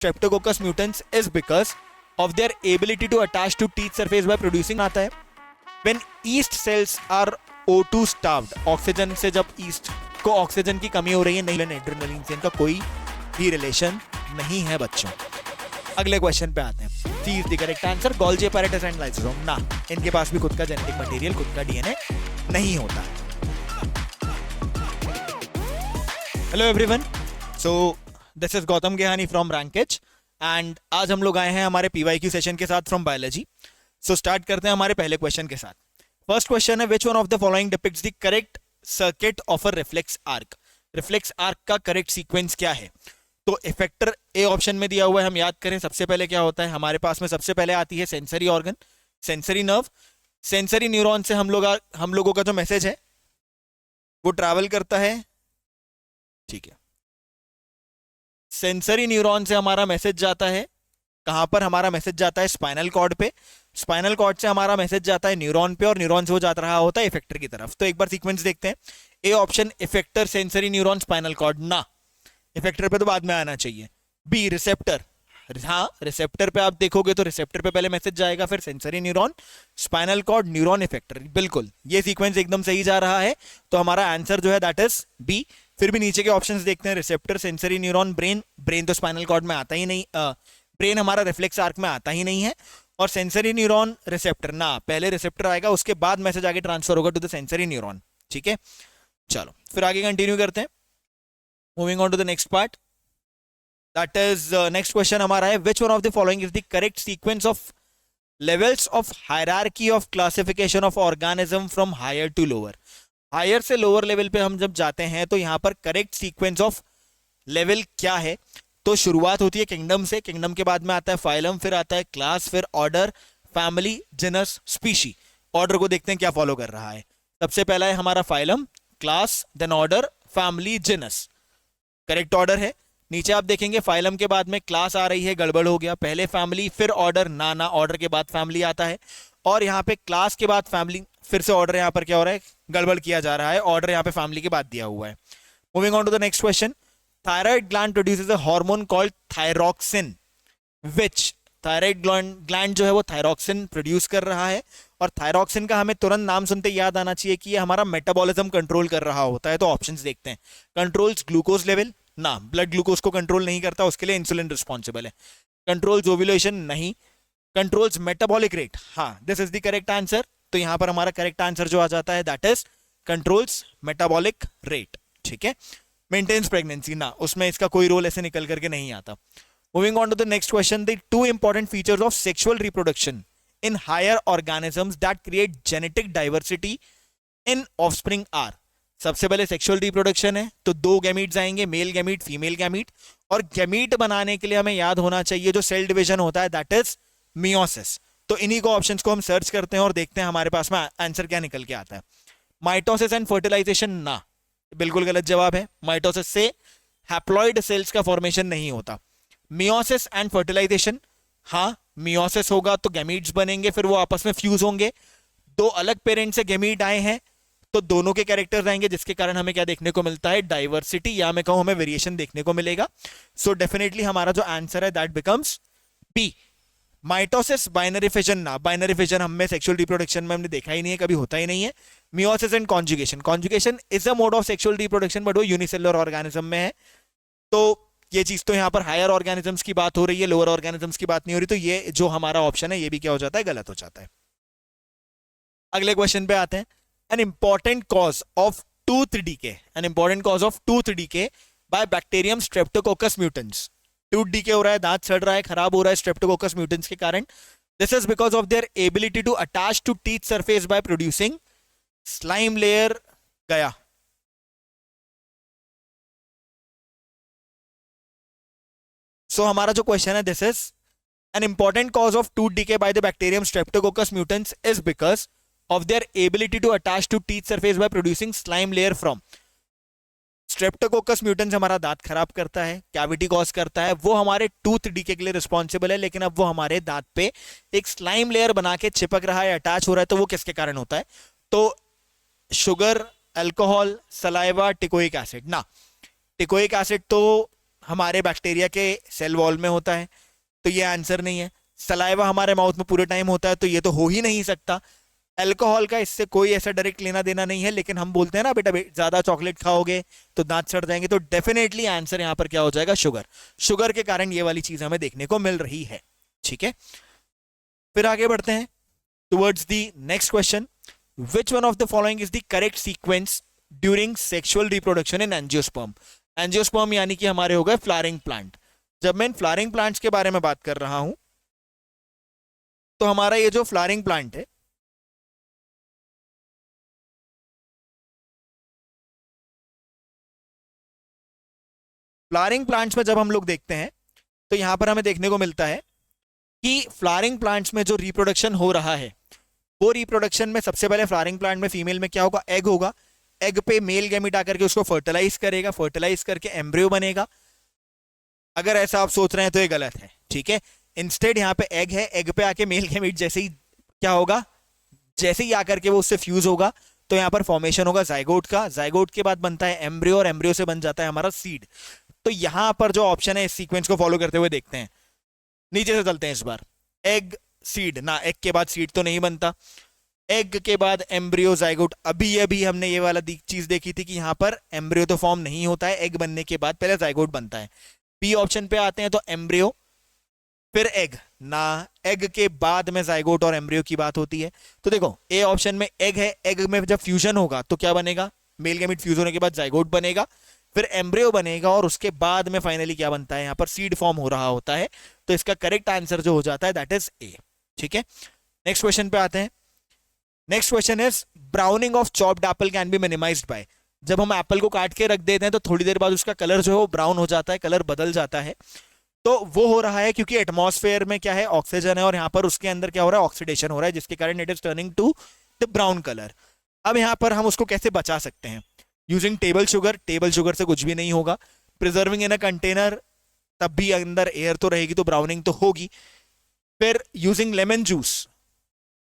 Streptococcus mutans is because of their ability to attach to teeth surface by producing आता है when yeast cells are O2 starved, oxygen से जब yeast को oxygen की कमी हो रही है, नहीं एड्रेनलिन से इनका कोई भी रिलेशन नहीं है बच्चों। अगले क्वेश्चन पे आते हैं। C is the correct answer. Golgi apparatus and lysosome ना, इनके पास भी खुद का जेनेटिक मटेरियल, खुद का डीएनए नहीं होता है। Hello everyone, so this is Gautam Gehani from Rankage and आज हम लोग आए हैं हमारे पीवाईक्यू सेशन के साथ फ्रॉम बायोलॉजी। सो स्टार्ट करते हैं हमारे पहले क्वेश्चन के साथ। फर्स्ट क्वेश्चन है, which one of the following depicts the correct circuit of a reflex arc. Reflex arc का करेक्ट सीक्वेंस क्या है? तो इफेक्टर ए ऑप्शन में दिया हुआ है। हम याद करें सबसे पहले क्या होता है हमारे पास में, सबसे पहले आती है sensory organ, sensory nerve. Sensory neuron से हम लोगों का जो मैसेज है वो ट्रैवल करता है, ठीक है। सेंसरी न्यूरॉन से हमारा मैसेज जाता है कहां पर? हमारा मैसेज जाता है स्पाइनल कॉर्ड पे। स्पाइनल कॉर्ड से हमारा मैसेज जाता है न्यूरॉन पे और न्यूरॉन से वो जाता रहा होता है इफेक्टर की तरफ। तो एक बार सीक्वेंस देखते हैं। A option effector, sensory neuron, spinal cord ना, इफेक्टर पे तो बाद में आना चाहिए। बी रिसेप्टर, हाँ रिसेप्टर पे आप देखोगे तो रिसेप्टर पे पहले मैसेज जाएगा, फिर sensory neuron, spinal cord, neuron, effector. बिल्कुल ये सीक्वेंस एकदम सही जा रहा है। तो हमारा आंसर जो है दैट इज बी। फिर भी नीचे के ऑप्शंस देखते हैं। Receptor, sensory neuron, brain. Brain तो स्पाइनल कॉर्ड में आता ही नहीं, ब्रेन हमारा रिफ्लेक्स आर्क में आता ही नहीं है। और सेंसरी न्यूरॉन, रिसेप्टर ना, पहले रिसेप्टर आएगा उसके बाद मैसेज आगे ट्रांसफर होगा टू द सेंसरी न्यूरॉन, ठीक है। चलो फिर आगे कंटिन्यू करते हैं। Moving on to the next part, that is next question हमारा है, which one of the following is the correct sequence of levels of hierarchy of classification of organism from higher to lower. Higher से lower level पे हम जब जाते हैं तो यहां पर करेक्ट सीक्वेंस ऑफ लेवल क्या है? तो शुरुआत होती है किंगडम से, किंगडम के बाद में आता है फाइलम, फिर आता है क्लास, फिर ऑर्डर, फैमिली, जिनस, स्पीशी। ऑर्डर को देखते हैं क्या फॉलो कर रहा है। सबसे पहला है हमारा phylum, class, then order, family, genus, correct order है। नीचे आप देखेंगे फाइलम के बाद में क्लास आ रही है, गड़बड़ हो गया, पहले फैमिली फिर ऑर्डर, ना ना, ऑर्डर के बाद फैमिली आता है। और यहाँ पे क्लास के बाद फैमिली, फिर से ऑर्डर, यहाँ पर क्या हो रहा है, गड़बड़ किया जा रहा है, ऑर्डर यहाँ पे फैमिली के बाद दिया हुआ है। Moving on to the next question, thyroid gland produces a hormone called thyroxine, which thyroid gland जो है वो थायरॉक्सिन प्रोड्यूस कर रहा है। और थायरॉक्सिन का हमें तुरंत नाम सुनते याद आना चाहिए कि ये हमारा मेटाबॉलिज्म कंट्रोल कर रहा होता है। तो ऑप्शंस देखते हैं। कंट्रोल्स ग्लूकोज लेवल ना, ब्लड ग्लूकोज को कंट्रोल नहीं करता, उसके लिए इंसुलिन रिस्पॉन्सिबल है। कंट्रोल्स ओव्यूलेशन नहीं। कंट्रोल्स मेटाबॉलिक रेट, हाँ this is the correct answer. तो यहां पर हमारा करेक्ट आंसर जो आ जाता है that is controls metabolic rate, ठीक है। मेंटेन्स प्रेगनेंसी ना, उसमें इसका कोई रोल ऐसे निकल करके नहीं आता। Moving on to the next question, the two important features of sexual reproduction in higher organisms that create genetic diversity in offspring are. सबसे पहले सेक्सुअल रिप्रोडक्शन है तो दो गैमीट्स आएंगे, मेल गैमीट, फीमेल गैमीट। और गैमीट बनाने के लिए हमें याद होना चाहिए जो सेल डिवीजन होता है दैट इज मियोसिस। तो इन्हीं को ऑप्शंस को हम सर्च करते हैं और देखते हैं हमारे पास में आंसर क्या निकल के आता है। माइटोसिस एंड फर्टिलाइजेशन ना, बिल्कुल गलत जवाब है। माइटोसिस से हैप्लॉइड सेल्स का फॉर्मेशन नहीं होता। मियोसिस एंड फर्टिलाइजेशन, हाँ मियोसिस होगा तो गैमीट्स बनेंगे, फिर वो आपस में फ्यूज होंगे। दो अलग पेरेंट से गैमीट आए हैं तो दोनों के कैरेक्टर्स आएंगे, जिसके कारण हमें क्या देखने को मिलता है, डाइवर्सिटी, या मैं कहूं हमें वेरिएशन देखने को मिलेगा। सो डेफिनेटली हमारा जो आंसर है that becomes B. Mitosis, binary fission ना, बाइनरी फिजन हमें सेक्सुअल रिप्रोडक्शन में हमने देखा ही नहीं है, कभी होता ही नहीं है। Meiosis and conjugation, conjugation is a mode of sexual reproduction but वो यूनिसेलुलर ऑर्गेनिज्म में है। तो ये चीज तो यहाँ पर हायर ऑर्गेनिजम्स की बात हो रही है, लोअर ऑर्गेनिजम्स की बात नहीं हो रही। तो ये जो हमारा ऑप्शन है ये भी क्या हो जाता है, गलत हो जाता है। अगले क्वेश्चन पे आते हैं। N important cause of tooth DK, N important cause of tooth decay bye bacterium streptococcus mutants. Tooth decay हो रहा है, दांत सड़ रहा है, खराब हो रहा है स्ट्रेप्टोकोकस म्यूटेंट्स के कारण। This is because of their ability to attach to teeth surface by producing slime layer. गया सो हमारा जो क्वेश्चन है, this is an important cause of tooth decay by the bacterium streptococcus mutans is because of their ability to attach to teeth surface by producing slime layer from। Streptococcus mutans हमारा दांत खराब करता है, cavity cause करता है, वो हमारे tooth decay के लिए रिस्पॉन्सिबल है। लेकिन अब वो हमारे दांत पे एक स्लाइम लेयर बना के चिपक रहा है, अटैच हो रहा है, तो वो किसके कारण होता है? तो sugar, alcohol, saliva, teichoic acid ना। टिकोइक एसिड तो हमारे बैक्टीरिया के सेल वॉल में होता है, तो ये आंसर नहीं है। सलाइवा हमारे माउथ में पूरे टाइम होता है, तो ये तो हो ही नहीं सकता। अल्कोहल का इससे कोई ऐसा डायरेक्ट लेना देना नहीं है, लेकिन हम बोलते हैं ना बेटा ज्यादा चॉकलेट खाओगे तो दांत सड़ जाएंगे, तो डेफिनेटली आंसर यहां पर क्या हो जाएगा, शुगर। शुगर के कारण ये वाली चीज हमें देखने को मिल रही है। ठीक है, फिर आगे बढ़ते हैं towards the next question. Which one of the following is the correct sequence during sexual reproduction in angiosperm. Angiosperm यानी कि हमारे हो गए फ्लावरिंग प्लांट। जब मैं इन फ्लावरिंग प्लांट्स के बारे में बात कर रहा हूं, तो हमारा ये जो फ्लावरिंग प्लांट है, फ्लावरिंग प्लांट्स में जब हम लोग देखते हैं तो यहां पर हमें देखने को मिलता है कि फ्लावरिंग प्लांट्स में जो रिप्रोडक्शन हो रहा है, वो रिप्रोडक्शन में सबसे पहले फ्लावरिंग प्लांट में फीमेल में क्या होगा, एग होगा। एग पे मेल गैमीट आकर के उसको फर्टिलाइज करेगा, फर्टिलाइज करके एम्ब्रियो बनेगा। अगर ऐसा आप सोच रहे हैं तो ये गलत है। ठीक है, इंस्टेड यहाँ पे एग है, एग पे आके मेल गैमीट जैसे ही क्या होगा, जैसे ही आकर के वो उससे फ्यूज होगा तो यहाँ पर फॉर्मेशन होगा जाइगोट का। जाइगोट के बाद बनता है एम्ब्रियो, और एम्ब्रियो से बन जाता है हमारा सीड। तो यहां पर जो ऑप्शन है, इस सीक्वेंस को फॉलो करते हुए देखते हैं। नीचे से चलते हैं इस बार। एग सीड ना, एग के बाद सीड तो नहीं बनता, एग के बाद एम्ब्रियो जाइगोट। अभी अभी हमने ये वाला चीज देखी थी कि यहां पर एम्ब्रियो तो फॉर्म नहीं होता है, एग बनने के बाद पहले जाइगोट बनता है। बी ऑप्शन पे आते हैं तो एम्ब्रियो फिर एग ना, एग के बाद में जाइगोट और एम्ब्रियो की बात होती है। तो देखो ए ऑप्शन में एग है, एग में जब फ्यूजन होगा तो क्या बनेगा, मेल गैमीट फ्यूज होने के बाद जाइगोट बनेगा, फिर एम्ब्रियो बनेगा, और उसके बाद में फाइनली क्या बनता है, यहां पर सीड फॉर्म हो रहा होता है। तो इसका करेक्ट आंसर जो हो जाता है दैट इज ए। ठीक है, नेक्स्ट क्वेश्चन पे आते हैं। Next question is browning of chopped apple can be minimised by. जब हम एप्पल को काट के रख देते हैं तो थोड़ी देर बाद उसका कलर जो है वो ब्राउन हो जाता है, कलर बदल जाता है। तो वो हो रहा है क्योंकि एटमॉस्फेयर में क्या है, ऑक्सीजन है, और यहां पर उसके अंदर क्या हो रहा है, ऑक्सीडेशन हो रहा है, जिसके कारण it is turning to the brown colour. अब यहां पर हम उसको कैसे बचा सकते हैं, using table sugar. Table sugar से कुछ भी नहीं होगा। प्रिजर्विंग इन अ कंटेनर, तब भी अंदर एयर तो रहेगी तो ब्राउनिंग तो होगी। फिर यूजिंग लेमन जूस,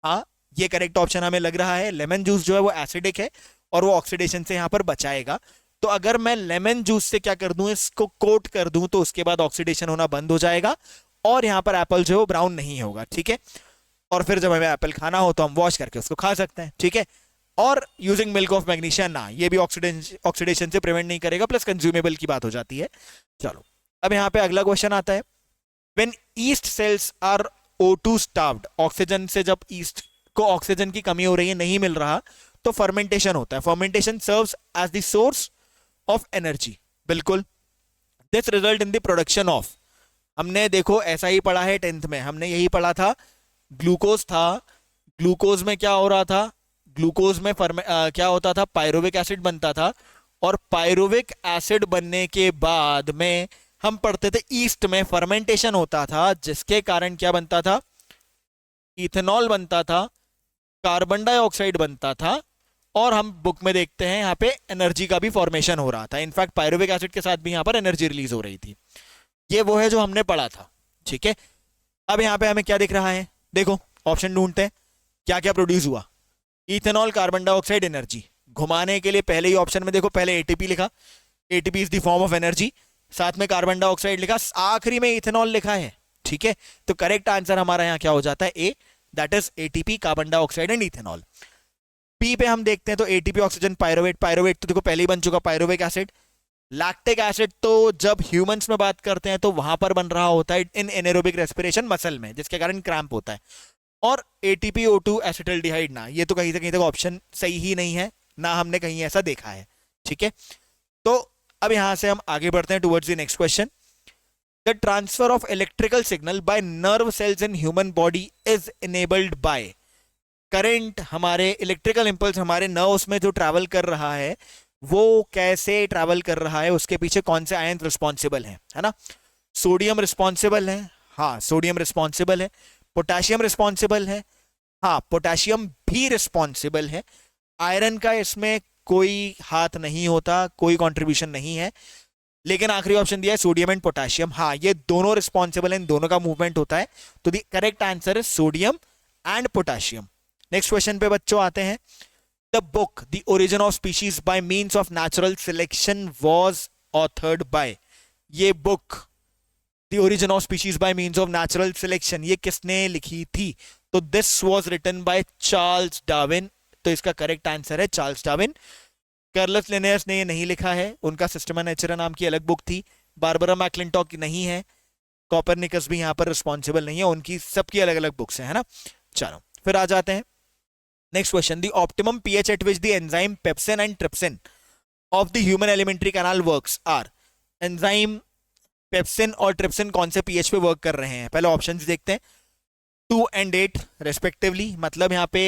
हाँ ये करेक्ट ऑप्शन हमें लग रहा है। लेमन जूस जो है वो एसिडिक है और वो ऑक्सीडेशन से यहां पर बचाएगा। तो अगर मैं लेमन जूस से क्या कर दूं, इसको कोट कर दूं, तो उसके बाद ऑक्सीडेशन होना बंद हो जाएगा और यहां पर एप्पल जो है वो ब्राउन नहीं होगा। ठीक है, और फिर जब हमें एप्पल खाना हो तो हम वॉश करके उसको खा सकते हैं। ठीक है, और यूजिंग मिल्क ऑफ मैग्नीशिया ना, ये भी ऑक्सीडेशन से प्रिवेंट नहीं करेगा, प्लस कंज्यूमेबल की बात हो जाती है। चलो अब यहां पे अगला क्वेश्चन आता है। When yeast cells are O2 starved, oxygen से जब ईस्ट को ऑक्सीजन की कमी हो रही है, नहीं मिल रहा, तो फर्मेंटेशन होता है। Fermentation serves as the source of energy. बिल्कुल, this result in the production of, हमने देखो ऐसा ही पढ़ा है 10th में, हमने यही पढ़ा था। ग्लूकोज था, ग्लूकोज में क्या हो रहा था, ग्लूकोज में क्या होता था, पायरुविक एसिड बनता था, और पायरुविक एसिड बनने के बाद में हम पढ़ते थे ईस्ट में फर्मेंटेशन होता था, जिसके कारण क्या बनता था, इथेनॉल बनता था, कार्बन डाइऑक्साइड बनता था, और हम बुक में देखते हैं यहाँ पे एनर्जी का भी फॉर्मेशन हो रहा था। इनफैक्ट पायरुविक एसिड के साथ भी यहाँ पर एनर्जी रिलीज हो रही थी। ये वो है जो हमने पढ़ा था। ठीक है, अब यहाँ पे हमें क्या दिख रहा है, देखो ऑप्शन ढूंढते हैं क्या क्या प्रोड्यूस हुआ। Ethanol, carbon dioxide, energy. घुमाने के लिए पहले ही ऑप्शन में देखो, पहले एटीपी लिखा, ATP is the form of energy, साथ में कार्बन डाइऑक्साइड लिखा, आखिरी में इथेनॉल लिखा है। ठीक है, तो करेक्ट आंसर हमारा यहाँ क्या हो जाता है, A, that is ATP, carbon dioxide and ethanol. P पे हम देखते हैं तो एटीपी, ऑक्सीजन, पायरुवेट। पायरुवेट तो देखो पहले ही बन चुका, पायरुविक एसिड। लैक्टिक एसिड तो जब ह्यूमंस में बात करते हैं तो वहां पर बन रहा होता है इन एनेरोबिक रेस्पिरेशन मसल में, जिसके कारण क्रैम्प होता है। और एटीपी O2 एसिटल्डिहाइड ना, ये तो कहीं से कहीं तक ऑप्शन सही ही नहीं है, ना हमने कहीं ऐसा देखा है। ठीक है, तो अब यहां से हम आगे बढ़ते हैं towards the next question. The transfer of electrical signal by nerve cells in human body is enabled by. Current, हमारे इलेक्ट्रिकल इंपल्स हमारे नर्व्स में जो ट्रैवल कर रहा है, वो कैसे ट्रैवल कर रहा है, उसके पीछे कौन से आयन रिस्पॉन्सिबल है ना। सोडियम रिस्पॉन्सिबल है, हाँ सोडियम रिस्पॉन्सिबल है। पोटेशियम रिस्पॉन्सिबल है, हाँ पोटेशियम भी रिस्पॉन्सिबल है। आयरन का इसमें कोई हाथ नहीं होता, कोई कंट्रीब्यूशन नहीं है। लेकिन आखिरी ऑप्शन दिया है सोडियम एंड पोटेशियम, हाँ ये दोनों रिस्पॉन्सिबल है, इन दोनों का मूवमेंट होता है। तो द करेक्ट आंसर है sodium and potassium. Next question पे बच्चों आते हैं। The book the origin of species by means of natural selection was authored by. ये book the origin of species by means of natural selection ये किसने लिखी थी? तो this was written by Charles Darwin. तो इसका करेक्ट आंसर है Charles Darwin. Carolus Linnaeus ने ये नहीं लिखा है, उनका सिस्टमा नेचुरा नाम की अलग बुक थी। बारबरा मैक्लिंटॉक नहीं है, कॉपरनिकस भी यहाँ पर रिस्पॉन्सिबल नहीं है, उनकी सबकी अलग अलग बुक्स है ना। चलो फिर आ जाते हैं next question. The optimum pH at which the enzyme pepsin and trypsin of the human alimentary canal works are. Enzyme pepsin और ट्रिप्सिन कौन से पीएच पे वर्क कर रहे हैं? पहले ऑप्शंस देखते हैं। 2 and 8 रेस्पेक्टिवली, मतलब यहाँ पे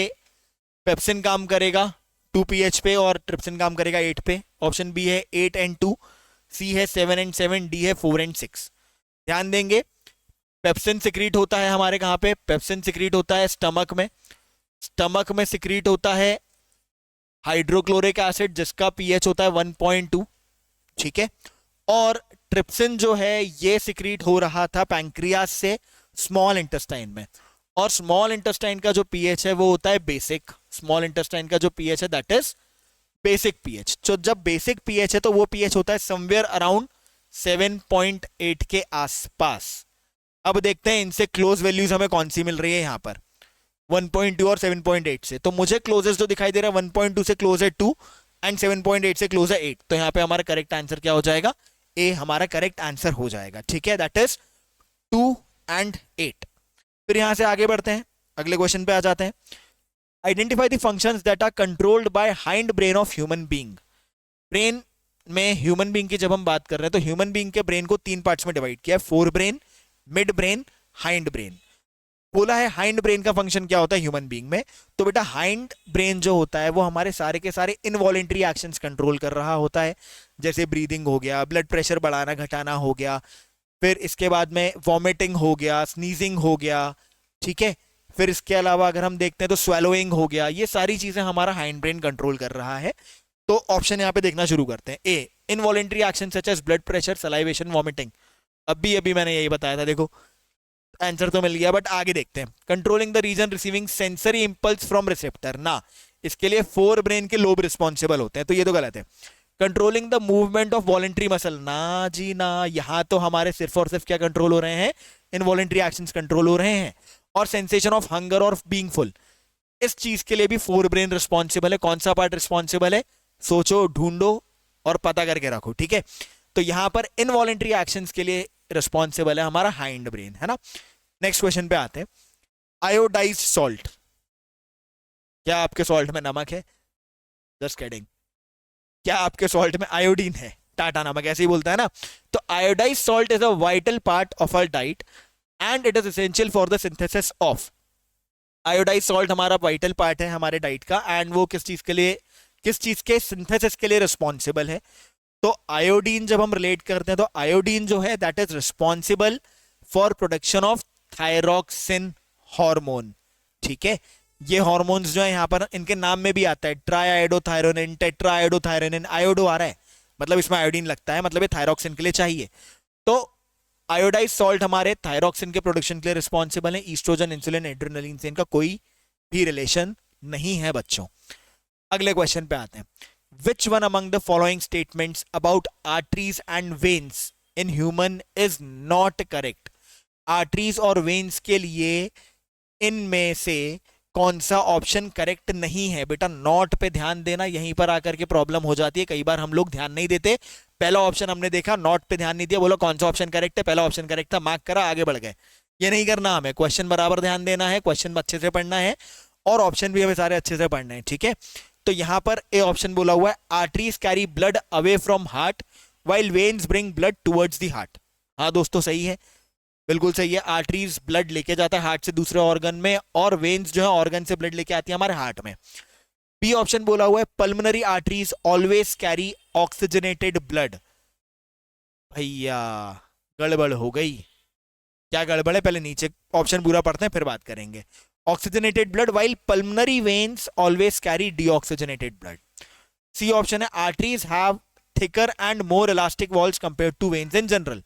पेप्सिन काम करेगा 2 pH पे और ट्रिप्सिन काम करेगा 8 पे। ऑप्शन बी है 8 and 2, सी है 7 and 7, डी है 4 and 6। ध्यान देंगे, पेप्सिन सिक्रीट होता है हमारे कहाँ पे? पेप्सिन सिक्रीट होता है स्टमक में। स्टमक में सिक्रीट होता है हाइड्रोक्लोरिक एसिड जिसका पीएच होता है 1.2, ठीक है। और ट्रिप्सिन जो है ये सिक्रीट हो रहा था पैंक्रियास से स्मॉल इंटेस्टाइन में, और स्मॉल इंटेस्टाइन का जो पीएच है वो होता है बेसिक। स्मॉल इंटेस्टाइन का जो पीएच है दैट इज बेसिक पीएच। तो जब बेसिक पीएच है तो वो पीएच होता है समवेयर अराउंड 7.8 के आसपास। अब देखते हैं इनसे क्लोज वैल्यूज हमें कौन सी मिल रही है यहाँ पर 1.2 और 7.8 से। तो मुझे क्लोजेस्ट जो दिखाई दे रहा है 1.2 से क्लोज है 2 एंड 7.8 से क्लोज है 8। तो यहाँ पे हमारा करेक्ट आंसर क्या हो जाएगा? ए हमारा करेक्ट आंसर हो जाएगा, ठीक है। That is 2 and 8। फिर यहां से आगे बढ़ते हैं, अगले क्वेश्चन पे आ जाते हैं। Identify the functions that are controlled by hind brain of human being. Brain में ह्यूमन बीइंग की जब हम बात कर रहे हैं तो ह्यूमन बीइंग के ब्रेन को 3 पार्ट्स में डिवाइड किया है, fore brain, mid brain, hind brain. बोला है हाइंड ब्रेन का फंक्शन क्या होता है ह्यूमन बीइंग में। तो बेटा हाइंड ब्रेन जो होता है वो हमारे सारे के सारे इनवॉलेंट्री एक्शंस कंट्रोल कर रहा होता है, जैसे ब्रीदिंग हो गया, ब्लड प्रेशर बढ़ाना घटाना हो गया, फिर इसके बाद में वॉमिटिंग हो गया, स्नीजिंग हो गया, ठीक है। फिर इसके अलावा अगर हम देखते हैं तो स्वेलोइंग हो गया। ये सारी चीजें हमारा हाइंड ब्रेन कंट्रोल कर रहा है। तो ऑप्शन यहाँ पे देखना शुरू करते हैं। A involuntary action such as blood pressure, salivation, vomiting. अभी मैंने यही बताया था, देखो आंसर तो मिल गया, बट आगे देखते हैं। Controlling the region receiving sensory impulse from receptor, ना, इसके लिए फोर ब्रेन के लोब रिस्पॉन्सिबल होते हैं, तो ये तो गलत है। Controlling the movement of voluntary muscle, ना जी ना, यहां तो हमारे सिर्फ और सिर्फ क्या कंट्रोल हो रहे हैं? इनवॉलेंट्री एक्शंस कंट्रोल हो रहे हैं। और सेंसेशन ऑफ हंगर और बीइंग फुल, इस चीज के लिए भी फोर ब्रेन रिस्पॉन्सिबल है। कौन सा पार्ट रिस्पॉन्सिबल है? सोचो, ढूंढो और पता करके रखो, ठीक है। तो यहां पर इनवॉलेंट्री एक्शंस के लिए रिस्पॉन्सिबल है हमारा हाइंड ब्रेन, है ना। नेक्स्ट क्वेश्चन पे आते हैं। आयोडाइज्ड सॉल्ट, क्या आपके सॉल्ट में नमक है? Just kidding. क्या आपके सॉल्ट में आयोडीन है? टाटा नमक ऐसे ही बोलता है ना। तो iodised salt is a vital part of our diet and it is essential for the synthesis of. Iodised salt हमारा वाइटल पार्ट है हमारे डाइट का, एंड वो किस चीज के लिए, किस चीज के सिंथेसिस के लिए रिस्पॉन्सिबल है? तो आयोडीन जब हम रिलेट करते हैं तो आयोडीन जो है that is responsible for production of thyroxine hormone, ठीक है। ये हार्मोन्स जो है यहाँ पर इनके नाम में भी आता है, ट्राइआयोडोथायरोनिन, टेट्राआयोडोथायरोनिन, आयोडो आ रहा है मतलब इसमें आयोडीन लगता है, मतलब ये थायरॉक्सिन के लिए चाहिए। तो आयोडाइज्ड सॉल्ट हमारे थायरॉक्सिन के प्रोडक्शन के लिए रिस्पॉन्सिबल है। ईस्ट्रोजन, इंसुलिन, एड्रेनलिन से इनका कोई भी रिलेशन नहीं है बच्चों। अगले क्वेश्चन पे आते हैं। Which one among the following statements about arteries and veins in human is not correct. Arteries और वेन्स के लिए इनमें से कौन सा ऑप्शन करेक्ट नहीं है? बेटा नॉट पे ध्यान देना, यहीं पर आकर के प्रॉब्लम हो जाती है। कई बार हम लोग ध्यान नहीं देते। पहला ऑप्शन हमने देखा, नॉट पे ध्यान नहीं दिया, बोलो कौन सा ऑप्शन करेक्ट है, पहला ऑप्शन करेक्ट था, मार्क करा, आगे बढ़ गए। ये नहीं करना हमें, क्वेश्चन बराबर ध्यान देना है, क्वेश्चन अच्छे से पढ़ना है और ऑप्शन भी हमें सारे अच्छे से पढ़ने हैं, ठीक है। तो यहां पर ए ऑप्शन बोला हुआ है, arteries carry blood away from heart while veins bring blood towards the heart. हाँ दोस्तों सही है, बिल्कुल सही है। आर्टरीज ब्लड लेके जाता है हार्ट से दूसरे ऑर्गन में, और वेन्स जो है ऑर्गन से ब्लड लेके आती है हमारे हार्ट में। बी ऑप्शन बोला हुआ है, pulmonary arteries always carry oxygenated blood. भैया गड़बड़ हो गई। क्या गड़बड़ है? पहले नीचे ऑप्शन पूरा पढ़ते हैं फिर बात करेंगे। Oxygenated blood while pulmonary veins always carry deoxygenated blood. C option है, arteries have thicker and more elastic walls compared to veins in general.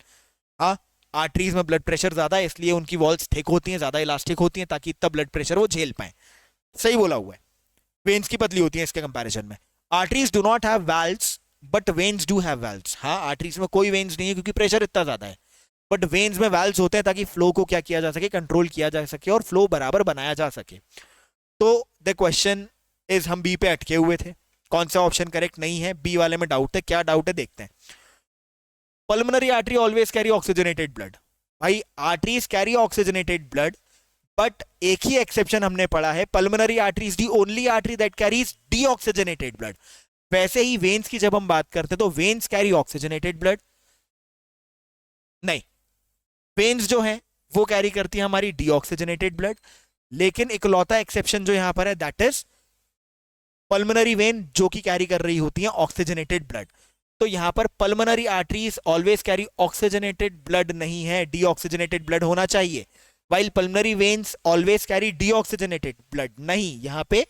हाँ, आर्टरीज में ब्लड प्रेशर ज्यादा है इसलिए उनकी वॉल्स थिक होती हैं, ज्यादा इलास्टिक होती हैं ताकि इतना ब्लड प्रेशर वो झेल पाए। सही बोला हुआ है। वेन्स की पतली होती हैं इसके कंपैरिजन में। Arteries do not have valves but veins do have valves. हाँ, आर्टरीज में कोई वेन्स नहीं है क्योंकि प्रेशर इतना ज्यादा है, बट वेन्स में वाल्व्स होते हैं ताकि फ्लो को क्या किया जा सके, कंट्रोल किया जा सके और फ्लो बराबर बनाया जा सके। तो द क्वेश्चन इज, हम बी पे अटके हुए थे, कौन सा ऑप्शन करेक्ट नहीं है, बी वाले में डाउट है। क्या डाउट है देखते हैं। Pulmonary artery always carry oxygenated blood. भाई arteries carry oxygenated blood, but एक ही एक्सेप्शन हमने पढ़ा है, pulmonary artery is the only artery that carries deoxygenated blood. वैसे ही वेन्स की जब हम बात करते हैं तो वेन्स कैरी ऑक्सीजनेटेड ब्लड नहीं, वेन्स जो है वो कैरी करती है हमारी डीऑक्सीजनेटेड ब्लड। लेकिन इकलौता एक्सेप्शन जो यहां पर है दैट इज पल्मोनरी वेन, जो कि कैरी कर रही होती है ऑक्सीजनेटेड ब्लड। तो यहां पर pulmonary arteries always carry oxygenated blood नहीं है, डीऑक्सीजनेटेड ब्लड होना चाहिए। While pulmonary veins always carry deoxygenated blood, नहीं, यहां पे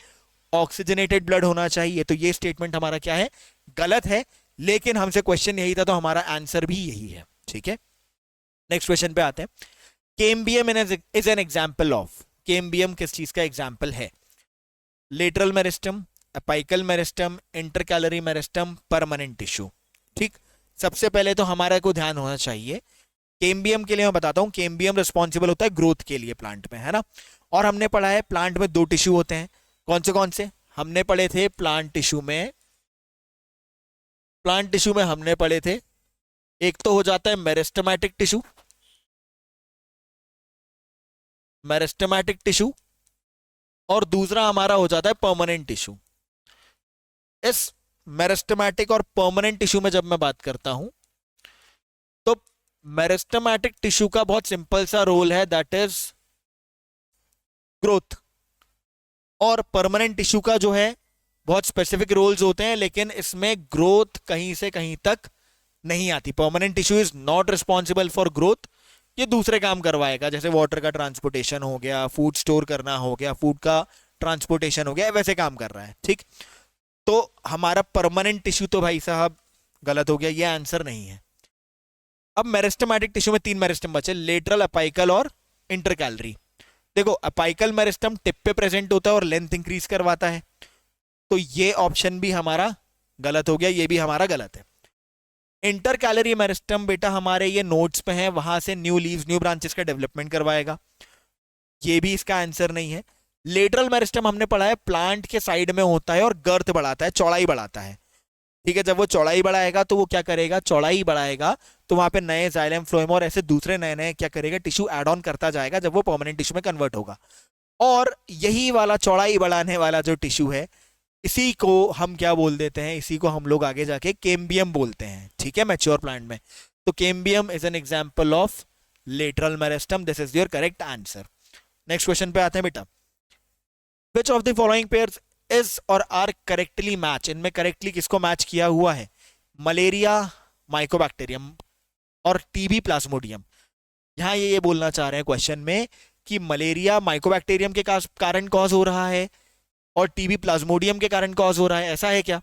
ऑक्सीजनेटेड ब्लड होना चाहिए। तो ये स्टेटमेंट हमारा क्या है, गलत है। लेकिन हमसे क्वेश्चन यही था तो हमारा आंसर भी यही है। ठीक है, नेक्स्ट क्वेश्चन पे आते हैं। Cambium is an example of, cambium किस चीज का एग्जाम्पल है? Lateral meristem, apical meristem, intercalary meristem, permanent tissue. ठीक, सबसे पहले तो हमारा को ध्यान होना चाहिए, केम्बियम के लिए मैं बताता हूं, केम्बियम रिस्पॉन्सिबल होता है ग्रोथ के लिए प्लांट में, है ना। और हमने पढ़ा है प्लांट में दो टिश्यू होते हैं, कौन से हमने पढ़े थे प्लांट टिश्यू में? प्लांट टिश्यू में हमने पढ़े थे, एक तो हो जाता है मेरिस्टेमेटिक टिश्यू, मेरिस्टेमेटिक टिश्यू, और दूसरा हमारा हो जाता है परमानेंट टिश्यू। इस मेरिस्टेमेटिक और परमानेंट टिश्यू में जब मैं बात करता हूं तो मेरिस्टेमेटिक टिश्यू का बहुत सिंपल सा रोल है, दैट इज ग्रोथ। और परमानेंट टिश्यू का जो है बहुत स्पेसिफिक रोल्स होते हैं, लेकिन इसमें ग्रोथ कहीं से कहीं तक नहीं आती। Permanent tissue is not responsible for growth, ये दूसरे काम करवाएगा, जैसे वाटर का ट्रांसपोर्टेशन हो गया, फूड स्टोर करना हो गया, फूड का ट्रांसपोर्टेशन हो गया, वैसे काम कर रहा है। ठीक, तो हमारा परमानेंट टिश्यू तो भाई साहब गलत हो गया, ये आंसर नहीं है। अब मेरिस्टेमेटिक टिश्यू में तीन मेरिस्टम बचे, लेटरल, अपाइकल और इंटरकैलरी। देखो अपाइकल मेरिस्टम टिप पे प्रेजेंट होता है और लेंथ इंक्रीज करवाता है, तो ये ऑप्शन भी हमारा गलत हो गया, ये भी हमारा गलत है। इंटरकैलरी मेरिस्टम बेटा हमारे ये नोट्स पे है, वहां से न्यू लीव्स, न्यू ब्रांचेस का डेवलपमेंट करवाएगा, ये भी इसका आंसर नहीं है। लेटरल मेरिस्टम हमने पढ़ा है प्लांट के साइड में होता है और गर्थ बढ़ाता है, चौड़ाई बढ़ाता है। ठीक है, जब वो चौड़ाई बढ़ाएगा तो वो क्या करेगा, चौड़ाई बढ़ाएगा तो वहां पे नए जाइलम, फ्लोएम और ऐसे दूसरे नए नए क्या करेगा, टिश्यू एड ऑन करता जाएगा जब वो परमानेंट टिश्यू में कन्वर्ट होगा। और यही वाला चौड़ाई बढ़ाने वाला जो टिश्यू है, इसी को हम क्या बोल देते हैं, इसी को हम लोग आगे जाके केम्बियम बोलते हैं। ठीक है, मैच्योर प्लांट में। तो cambium is an example of lateral meristem, this is your correct answer. Next question पे आते हैं बेटा। विच of the following pairs is और आर करेक्टली मैच, इनमें करेक्टली किसको मैच किया हुआ है? मलेरिया, माइकोबैक्टीरियम और टीबी प्लाज्मोडियम। यहां ये बोलना चाह रहे हैं क्वेश्चन में कि मलेरिया माइकोबैक्टीरियम के कारण कॉज हो रहा है और टीबी प्लाज्मोडियम के कारण कॉज हो रहा है, ऐसा है क्या?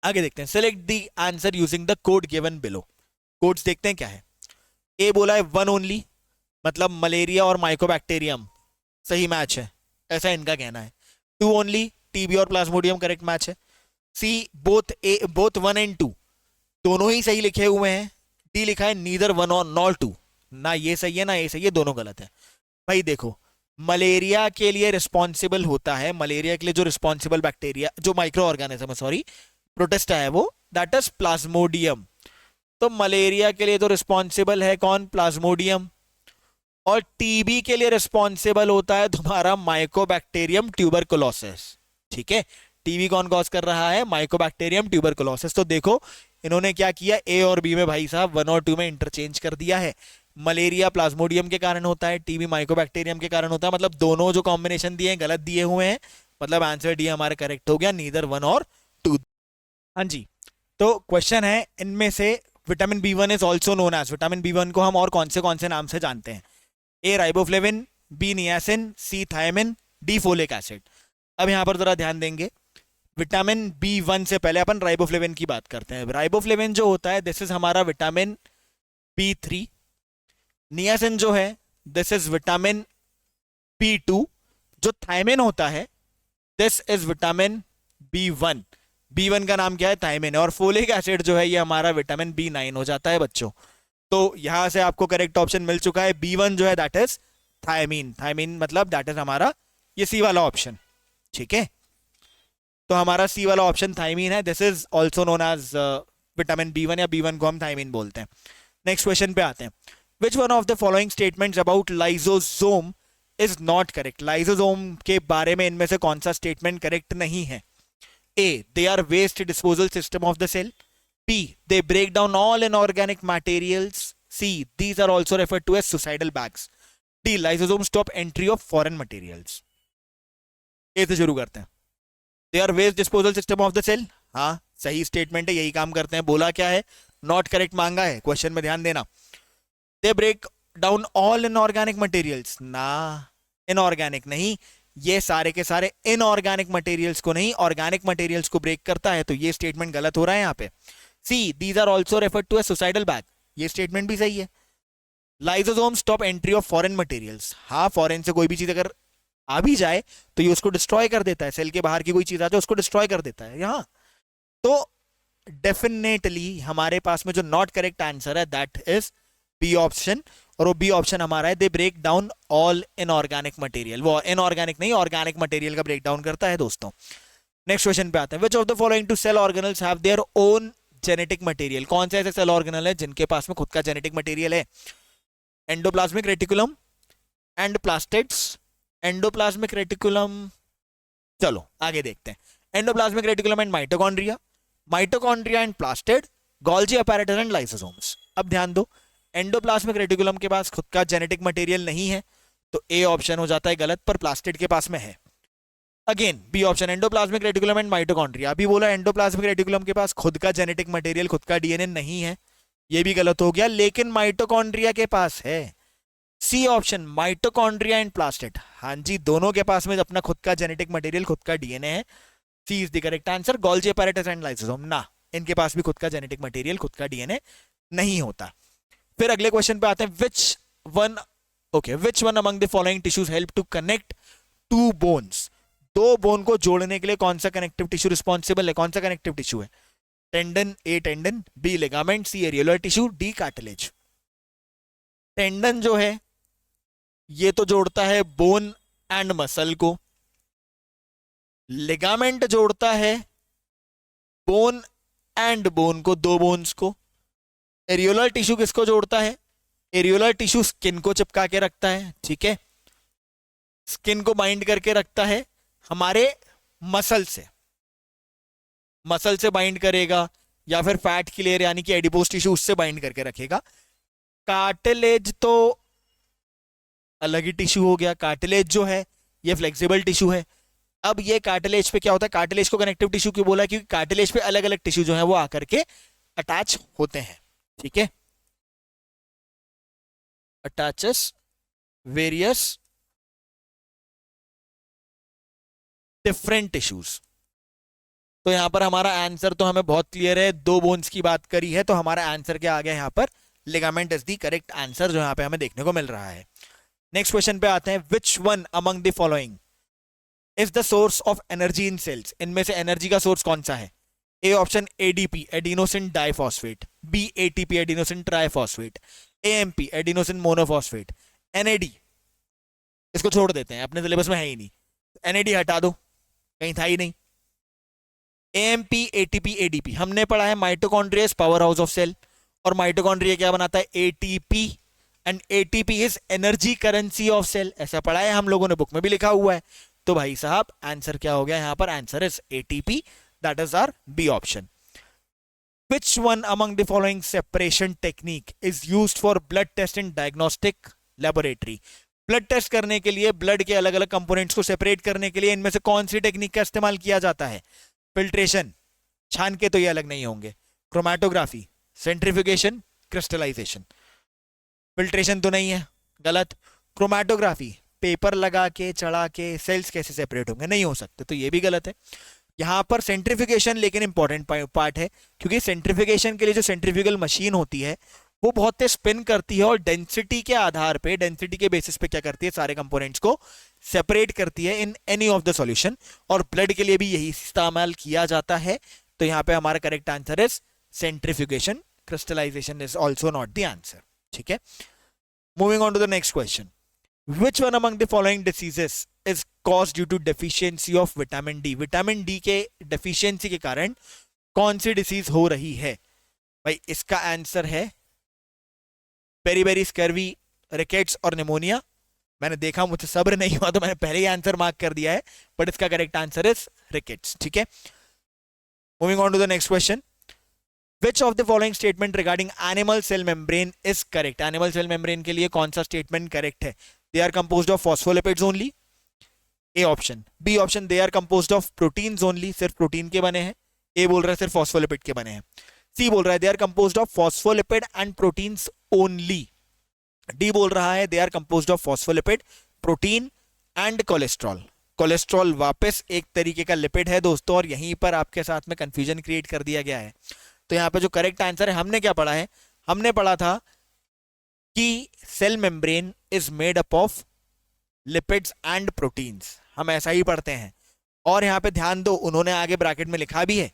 आगे देखते हैं। Select the answer using the code given below. Codes देखते हैं क्या है। ए बोला है वन ओनली, मतलब मलेरिया और माइकोबैक्टीरियम सही मैच है, ऐसा इनका कहना है। टू ओनली, टीबी और प्लाज्मोडियम करेक्ट मैच है। C both one and to, दोनों ही सही लिखे हुए हैं। डी लिखा है नीदर वन और नॉर टू, ना ये सही है ना ये सही है, दोनों गलत है। भाई देखो, मलेरिया के लिए रिस्पॉन्सिबल होता है, मलेरिया के लिए जो रिस्पॉन्सिबल बैक्टीरिया, जो माइक्रो ऑर्गेनिज्म है, सॉरी प्रोटिस्टा है वो, दैट इज प्लाज्मोडियम। तो मलेरिया के लिए तो रिस्पॉन्सिबल है कौन? प्लाज्मोडियम। और टीबी के लिए रिस्पॉन्सिबल होता है तुम्हारा माइकोबैक्टीरियम ट्यूबरकुलोसिस। ठीक है, टीबी कौन कॉज कर रहा है? Mycobacterium tuberculosis. तो देखो इन्होंने क्या किया, ए और बी में भाई साहब 1 और 2 में इंटरचेंज कर दिया है। मलेरिया प्लाज्मोडियम के कारण होता है, टीबी माइकोबैक्टीरियम के कारण होता है, मतलब दोनों जो कॉम्बिनेशन दिए हैं गलत दिए हुए हैं, मतलब आंसर डी हमारा करेक्ट हो गया, नीदर 1 और 2। हाँ जी, तो क्वेश्चन है इनमें से vitamin B one is also known as, vitamin B one को हम और कौन से नाम से जानते हैं? A riboflavin, B niacin, C thiamine, D folic acid. अब यहां पर जरा ध्यान देंगे, विटामिन बी1 से पहले अपन राइबोफ्लेविन की बात करते हैं। राइबोफ्लेविन जो होता है दिस इज हमारा विटामिन बी3। नियासिन जो है दिस इज विटामिन बी2। जो थायमिन होता है this is vitamin B1. B1 का नाम क्या है, थायमिन है, और फोलिक एसिड जो है ये हमारा विटामिन B9 हो जाता है बच्चों। तो यहां से आपको करेक्ट ऑप्शन मिल चुका है, B1 जो है दैट इज थायमीन। थायमीन मतलब दैट इज हमारा ये सी वाला ऑप्शन, ठीक है। तो हमारा सी वाला ऑप्शन थायमीन है, this is also known as vitamin B1, या B1 को हम थायमीन बोलते हैं। नेक्स्ट क्वेश्चन पे आते हैं, which one of the following statements about lysosome is not correct. Lysosome के बारे में इनमें से कौन सा स्टेटमेंट करेक्ट नहीं है। A, they are waste disposal system of the cell. B, they break down all inorganic materials. C, these are also referred to as suicidal bags. D, lysosomes stop entry of foreign materials. A से शुरू करते हैं। They are waste disposal system of the cell. हाँ सही statement है, यही काम करते हैं। बोला क्या है, नॉट करेक्ट मांगा है, क्वेश्चन में ध्यान देना। They break down all inorganic materials. ना, इनऑर्गेनिक नहीं, ये सारे के सारे इनऑर्गेनिक मटेरियल्स को नहीं, ऑर्गेनिक मटेरियल्स को ब्रेक करता है, तो ये स्टेटमेंट गलत हो रहा है यहाँ पे। C, these are also referred to a suicidal bag, ये स्टेटमेंट भी सही है। Lysosome stop entry of foreign materials, हाँ फॉरेन से कोई भी चीज अगर आ भी जाए तो ये उसको डिस्ट्रॉय कर देता है, सेल के बाहर की कोई चीज आ जाए उसको डिस्ट्रॉय कर देता है यहाँ। तो डेफिनेटली हमारे पास में जो नॉट करेक्ट आंसर है दैट इज बी ऑप्शन, और वो बी ऑप्शन हमारा है, they break down all inorganic material. वो इनऑर्गेनिक नहीं, ऑर्गेनिक मटेरियल का ब्रेक डाउन करता है दोस्तों। नेक्स्ट क्वेश्चन पे आते हैं, which of the following two cell organelles have their own genetic material. कौन से ऐसे सेल ऑर्गेनल है जिनके पास में खुद का जेनेटिक मटेरियल है। Endoplasmic reticulum and plastids, endoplasmic reticulum, चलो आगे देखते हैं। Endoplasmic reticulum and mitochondria, mitochondria and plastid, Golgi apparatus and lysosomes. अब ध्यान दो, एंडोप्लाज्मिक रेटिकुलम के पास खुद का जेनेटिक मटेरियल नहीं है, तो ए ऑप्शन हो जाता है गलत, पर प्लास्टिड के पास में है। Again B option, endoplasmic reticulum and mitochondria. अभी बोला एंडोप्लाज्मिक रेटिकुलम के पास खुद का जेनेटिक मटेरियल, खुद का डीएनए नहीं है, ये भी गलत हो गया, लेकिन माइटोकॉन्ड्रिया के पास है। C option, mitochondria and plastid, हाँ जी दोनों के पास में अपना खुद का जेनेटिक मटेरियल, खुद का डीएनए है। C is the correct answer. Golgi apparatus and lysosome, ना इनके पास भी खुद का जेनेटिक मटेरियल, खुद का डीएनए नहीं होता। फिर अगले क्वेश्चन पे आते हैं, which one among the following tissues help to connect two bones. दो बोन को जोड़ने के लिए कौन सा कनेक्टिव टिश्यू रिस्पॉन्सिबल है, कौन सा कनेक्टिव टिश्यू है। Tendon, A tendon, B ligament, C areolar tissue, D cartilage. Tendon जो है ये तो जोड़ता है बोन एंड मसल को, लिगामेंट जोड़ता है बोन एंड बोन को, दो बोन्स को। एरियोलर टिश्यू किसको जोड़ता है, एरियोलर टिश्यू स्किन को चिपका के रखता है, ठीक है, स्किन को बाइंड करके रखता है हमारे मसल से, मसल से बाइंड करेगा, या फिर फैट की लेयर यानी कि एडिपोज टिश्यू उससे बाइंड करके रखेगा। कार्टिलेज तो अलग ही टिश्यू हो गया, कार्टिलेज जो है ये फ्लेक्सिबल टिश्यू है। अब ये कार्टिलेज पे क्या होता है, कार्टिलेज को कनेक्टिव टिश्यू क्यों बोला, क्योंकि कार्टिलेज पे अलग अलग टिश्यू जो है वो आकर के अटैच होते हैं, ठीक है, अटैचेस वेरियस डिफरेंट टिश्यूज। तो यहां पर हमारा आंसर तो हमें बहुत क्लियर है, दो बोन्स की बात करी है, तो हमारा आंसर क्या आ गया यहाँ पर, ligament is the correct answer, जो यहाँ पे हमें देखने को मिल रहा है। नेक्स्ट क्वेश्चन पे आते हैं, which one among the following is the source of energy in cells. इनमें से एनर्जी का सोर्स कौन सा है। A option ADP adenosine diphosphate, B ATP adenosine triphosphate, AMP adenosine monophosphate, NAD इसको छोड़ देते हैं, अपने सिलेबस में है ही नहीं, एनएडी हटा दो, कहीं था ही नहीं। एएमपी एटीपी एडीपी हमने पढ़ा है mitochondria powerhouse of cell, और माइटोकॉन्ड्रिया क्या बनाता है, ATP, and ATP is energy currency of cell, ऐसा पढ़ा है हम लोगों ने, बुक में भी लिखा हुआ है। तो भाई साहब आंसर क्या हो गया यहाँ पर, answer is ATP, that is our B option. Which one among the following separation technique is used for blood test in diagnostic laboratory? Blood test करने के लिए, ब्लड के अलग अलग कंपोनेंट्स को सेपरेट करने के लिए इनमें से कौन सी टेक्निक का इस्तेमाल किया जाता है। फिल्ट्रेशन, छान के तो ये अलग नहीं होंगे, क्रोमैटोग्राफी, सेंट्रीफ्यूगेशन, क्रिस्टलाइजेशन। फिल्ट्रेशन तो नहीं है, गलत। क्रोमैटोग्राफी, पेपर लगा के चढ़ा के सेल्स कैसे सेपरेट होंगे, नहीं हो सकते, तो ये भी गलत है। यहां पर सेंट्रीफ्यूगेशन लेकिन इंपॉर्टेंट पार्ट है, क्योंकि सेंट्रीफ्यूगेशन के लिए जो सेंट्रीफ्यूगल मशीन होती है वो बहुत तेज स्पिन करती है और डेंसिटी के आधार पे, डेंसिटी के बेसिस पे क्या करती है, सारे कंपोनेंट्स को सेपरेट करती है in any of the solution. और ब्लड के लिए भी यही इस्तेमाल किया जाता है। तो यहां पे हमारा correct answer is centrifugation. Crystallisation is also not the answer. ठीक है, moving on to the next question. Which one among the following diseases is caused due to deficiency of vitamin D? Vitamin D के deficiency के कारण कौन सी disease हो रही है? भाई इसका आंसर है पेरीबेरी, स्कर्वी, रिकेट्स और निमोनिया। मैंने देखा मुझे सब्र नहीं हुआ तो मैंने पहले ही आंसर मार्क कर दिया है, बट इसका करेक्ट आंसर इज रिकेट्स। ठीक है, moving on to the next question. Which of the following statement regarding animal cell membrane is correct? Animal cell membrane के लिए कौन सा statement correct है? They are composed of phospholipids only. A option. B option, they are composed of proteins only. सिर्फ protein के बने हैं। A बोल रहा है सिर्फ फॉस्फोलिपिड के बने हैं। C बोल रहा है they are composed of phospholipid and proteins only. D बोल रहा है they are composed of phospholipid, protein and cholesterol. Cholesterol वापस एक तरीके का लिपिड है दोस्तों, और यहीं पर आपके साथ में कंफ्यूजन क्रिएट कर दिया गया है। तो यहाँ पे जो करेक्ट आंसर है, हमने क्या पढ़ा है, हमने पढ़ा था कि cell membrane is made up of lipids and proteins. हम ऐसा ही पढ़ते हैं। और यहाँ पे ध्यान दो, उन्होंने आगे ब्रैकेट में लिखा भी है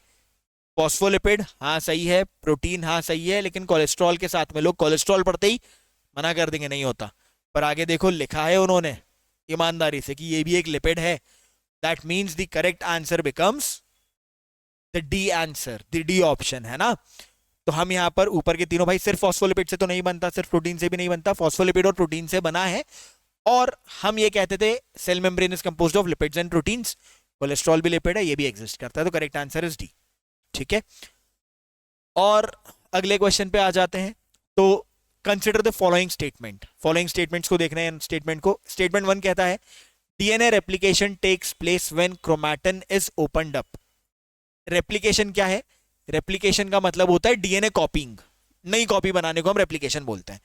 फॉस्फोलिपिड हाँ सही है, प्रोटीन हाँ सही है, लेकिन कोलेस्ट्रॉल के साथ में लोग कोलेस्ट्रॉल पढ़ते ही मना कर देंगे नहीं होता, पर आगे देखो लिखा है उन्होंने ईमानदारी से कि ये भी एक लिपिड है। That means the correct answer becomes the D answer, the D option है ना। तो हम यहाँ पर ऊपर के तीनों, भाई सिर्फ फॉस्फोलिपिड से तो नहीं बनता, सिर्फ प्रोटीन से भी नहीं बनता, फॉस्फोलिपिड और प्रोटीन से बना है। और हम ये कहते थे cell membrane is composed of lipids and proteins, cholesterol भी लिपिड है, ये भी एग्जिस्ट करता है। तो करेक्ट आंसर इज डी। ठीक है, और अगले क्वेश्चन पे आ जाते हैं। तो consider the following statement. Following statements को देखना है स्टेटमेंट को। स्टेटमेंट 1 कहता है DNA replication takes place when chromatin is opened up. Replication क्या है? रेप्लिकेशन का मतलब होता है डीएनए कॉपिंग, नई कॉपी बनाने को हम रेप्लिकेशन बोलते हैं।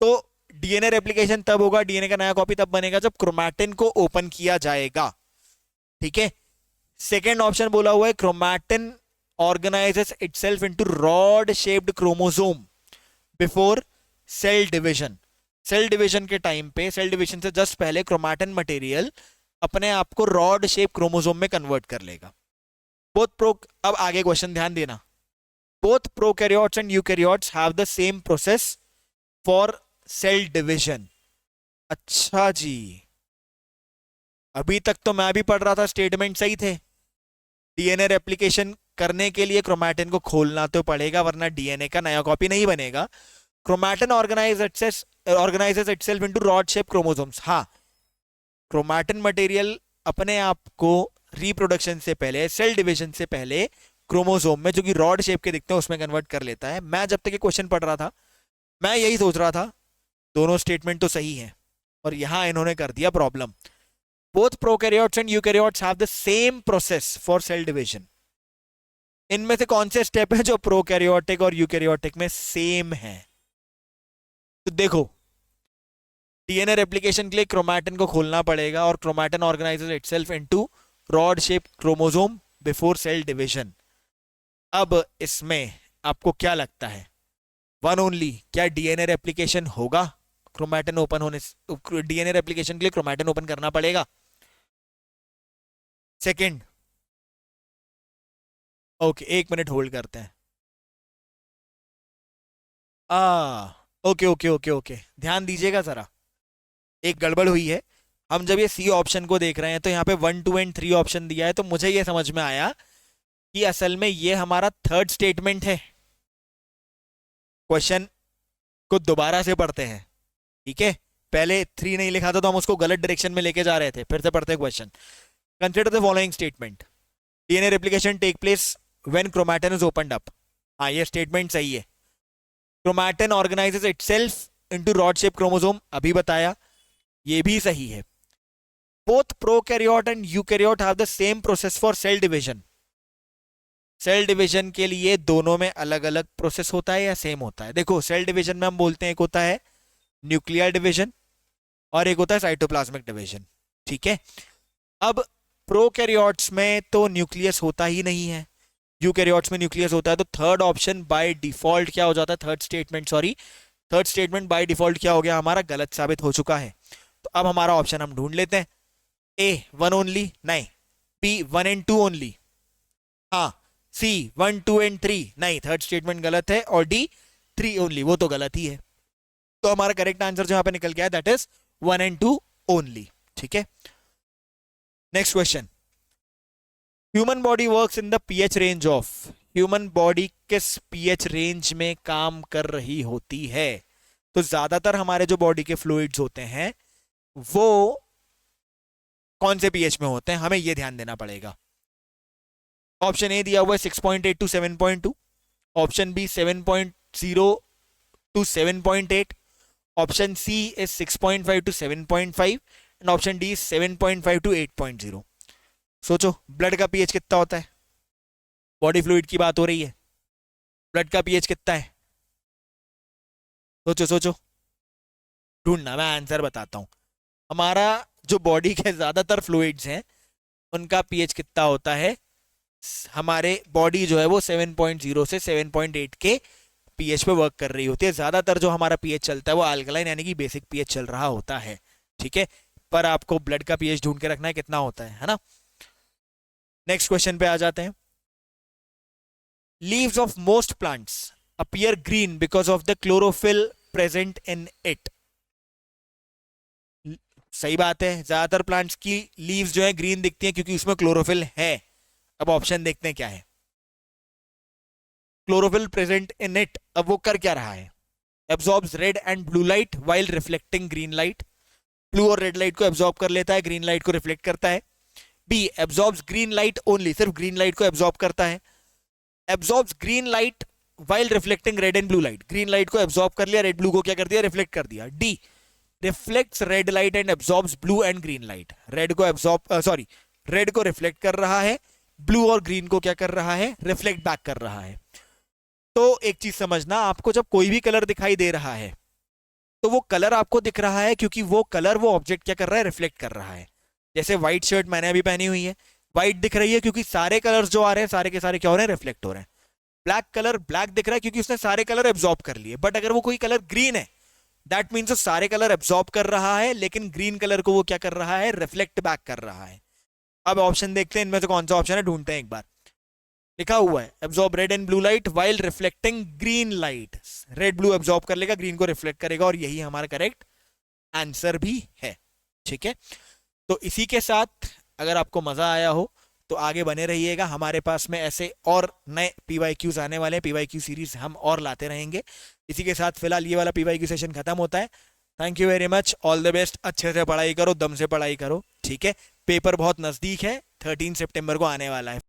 तो डीएनए रेप्लिकेशन तब होगा, डीएनए का नया कॉपी तब बनेगा जब क्रोमैटिन को ओपन किया जाएगा। ठीक है, सेकेंड ऑप्शन बोला हुआ है chromatin organises itself into rod shaped chromosome before cell division. Cell division के टाइम पे, सेल डिविजन से जस्ट पहले क्रोमैटिन मटेरियल अपने आप को रॉड शेप क्रोमोसोम में कन्वर्ट कर लेगा। अब आगे क्वेश्चन ध्यान देना। Both prokaryotes and eukaryotes have the same process for cell division. अच्छा जी, अभी तक तो मैं भी पढ़ रहा था स्टेटमेंट सही थे। डीएनए रेप्लिकेशन करने के लिए क्रोमैटिन को खोलना तो पड़ेगा, वरना डीएनए का नया कॉपी नहीं बनेगा। Chromatin organises itself into rod shape chromosomes. हाँ, क्रोमैटिन मटेरियल अपने आप को रिप्रोडक्शन से पहले, सेल डिवीजन से पहले क्रोमोसोम में जो कि रॉड शेप के दिखते हैं उसमें कन्वर्ट कर लेता है। मैं जब तक ये क्वेश्चन पढ़ रहा था मैं यही सोच रहा था दोनों स्टेटमेंट तो सही हैं, और यहां इन्होंने कर दिया problem. Both prokaryotes and eukaryotes have the same process for cell division. इनमें से कौन से स्टेप है जो प्रोकैरियोटिक और यूकैरियोटिक में सेम है? तो देखो, डीएनए रेप्लिकेशन के लिए क्रोमैटिन को खोलना पड़ेगा, और chromatin organises itself into rod shape chromosome before cell division. अब इसमें आपको क्या लगता है, वन ओनली, क्या डीएनए रेप्लिकेशन होगा? क्रोमैटिन ओपन होने, डीएनए रेप्लिकेशन के लिए क्रोमैटिन ओपन करना पड़ेगा। सेकंड, ओके, 1 मिनट होल्ड करते हैं। ओके ओके ओके ओके, ध्यान दीजिएगा जरा, एक गड़बड़ हुई है। हम जब ये सी ऑप्शन को देख रहे हैं तो यहाँ पे 1, 2 एंड 3 ऑप्शन दिया है, तो मुझे ये समझ में आया कि असल में ये हमारा थर्ड स्टेटमेंट है। क्वेश्चन को दोबारा से पढ़ते हैं, ठीक है? पहले 3 नहीं लिखा था तो हम उसको गलत डायरेक्शन में लेके जा रहे थे। फिर से पढ़ते हैं question. Consider the following statement. DNA replication take place when chromatin is opened up. हाँ, ये स्टेटमेंट सही है। Chromatin organises itself into rod shape chromosome, अभी बताया, ये भी सही है। Both prokaryote and eukaryote have the same process for cell division. Cell division के लिए दोनों में अलग अलग प्रोसेस होता है या सेम होता है? देखो, सेल डिवीजन में हम बोलते हैं एक होता है न्यूक्लियर डिवीजन और एक होता है साइटोप्लाज्मिक डिवीजन, ठीक है? अब प्रोकैरियोट्स में तो न्यूक्लियस होता ही नहीं है, यूकैरियोट्स में न्यूक्लियस होता है। तो थर्ड ऑप्शन बाय डिफॉल्ट क्या हो जाता है, थर्ड स्टेटमेंट बाय डिफॉल्ट क्या हो गया हमारा, गलत साबित हो चुका है। तो अब हमारा ऑप्शन हम ढूंढ लेते हैं। ए 1 ओनली, नहीं। बी 1 एंड 2 ओनली, हाँ। सी 1 2 एंड 3, नहीं, थर्ड स्टेटमेंट गलत है। और डी 3 ओनली, वो तो गलत ही है। तो हमारा करेक्ट आंसर जो यहां पे निकल गया है दैट इज 1 एंड 2 ओनली। ठीक है, next question. Human body works in the pH range of, human body किस पीएच रेंज में काम कर रही होती है। तो ज्यादातर हमारे जो बॉडी के फ्लूइड्स होते हैं वो कौन से पीएच में होते हैं, हमें ये ध्यान देना पड़ेगा। ऑप्शन ए दिया हुआ है 6.8 to 7.2, option B 7.0 to 7.8, option C is 6.5 to 7.5 and option D 7.5 to 8.0। सोचो ब्लड का पीएच कितना होता है, बॉडी फ्लूइड की बात हो रही है, ब्लड का पीएच कितना है, सोचो सोचो, ढूंढना, मैं आंसर बताता हूं। हमारा जो बॉडी के ज्यादातर फ्लूइड्स हैं उनका पीएच कितना होता है, हमारे बॉडी जो है वो 7.0 से 7.8 के पीएच पे वर्क कर रही होती है। ज्यादातर जो हमारा पीएच चलता है वो अल्कलाइन यानी कि बेसिक पीएच चल रहा होता है। ठीक है, पर आपको ब्लड का पीएच ढूंढ के रखना है कितना होता है ना। नेक्स्ट क्वेश्चन पे आ जाते हैं। Leaves of most plants appear green because of the chlorophyll present in it. सही बात है, ज्यादातर प्लांट्स की लीव्स जो है ग्रीन दिखती हैं क्योंकि उसमें क्लोरोफिल है। अब ऑप्शन देखते हैं क्या है। क्लोरोफिल प्रेजेंट इन इट, अब वो कर क्या रहा है, absorbs red and blue light while reflecting green light. Blue और रेड लाइट को एब्जॉर्ब कर लेता है, ग्रीन लाइट को रिफ्लेक्ट करता है। B absorbs green light only, सिर्फ ग्रीन लाइट को एब्जॉर्ब करता है। Absorbs green light while reflecting red and blue light, green light को एब्जॉर्ब कर लिया, रेड ब्लू को क्या कर दिया, रिफ्लेक्ट कर दिया। D reflects red light and absorbs blue and green light, red को एब्जॉर्ब रेड को रिफ्लेक्ट कर रहा है, ब्लू और ग्रीन को क्या कर रहा है, रिफ्लेक्ट बैक कर रहा है। तो एक चीज समझना, आपको जब कोई भी कलर दिखाई दे रहा है तो वो कलर आपको दिख रहा है क्योंकि वो कलर वो ऑब्जेक्ट क्या कर रहा है, रिफ्लेक्ट कर रहा है। जैसे व्हाइट शर्ट मैंने अभी पहनी हुई है, व्हाइट दिख रही है क्योंकि सारे कलर्स जो आ रहे हैं सारे के सारे क्या हो रहे हैं, रिफ्लेक्ट हो रहे हैं। ब्लैक कलर ब्लैक दिख रहा है क्योंकि उसने सारे कलर एब्जॉर्ब कर लिए। बट अगर वो कोई कलर ग्रीन है दैट मीन्स वो सारे कलर एब्जॉर्ब कर रहा है लेकिन ग्रीन कलर को वो क्या कर रहा है, रिफ्लेक्ट बैक कर रहा है। अब ऑप्शन देखते हैं इनमें से कौन सा ऑप्शन है, ढूंढते हैं एक बार। लिखा हुआ है absorb red and blue light while reflecting green light, red blue absorb कर लेगा, ग्रीन को रिफ्लेक्ट करेगा और यही हमारा करेक्ट आंसर भी है। ठीक है, तो इसी के साथ अगर आपको मजा आया हो तो आगे बने रहिएगा, हमारे पास में ऐसे और नए पीवाईक्यूज आने वाले हैं, पीवाईक्यू सीरीज हम और लाते रहेंगे। इसी के साथ फिलहाल ये वाला पीवाईक्यू सेशन खत्म होता है। Thank you very much, all the best, अच्छे से पढ़ाई करो, दम से पढ़ाई करो। ठीक है, पेपर बहुत नजदीक है, 13 सितंबर को आने वाला है।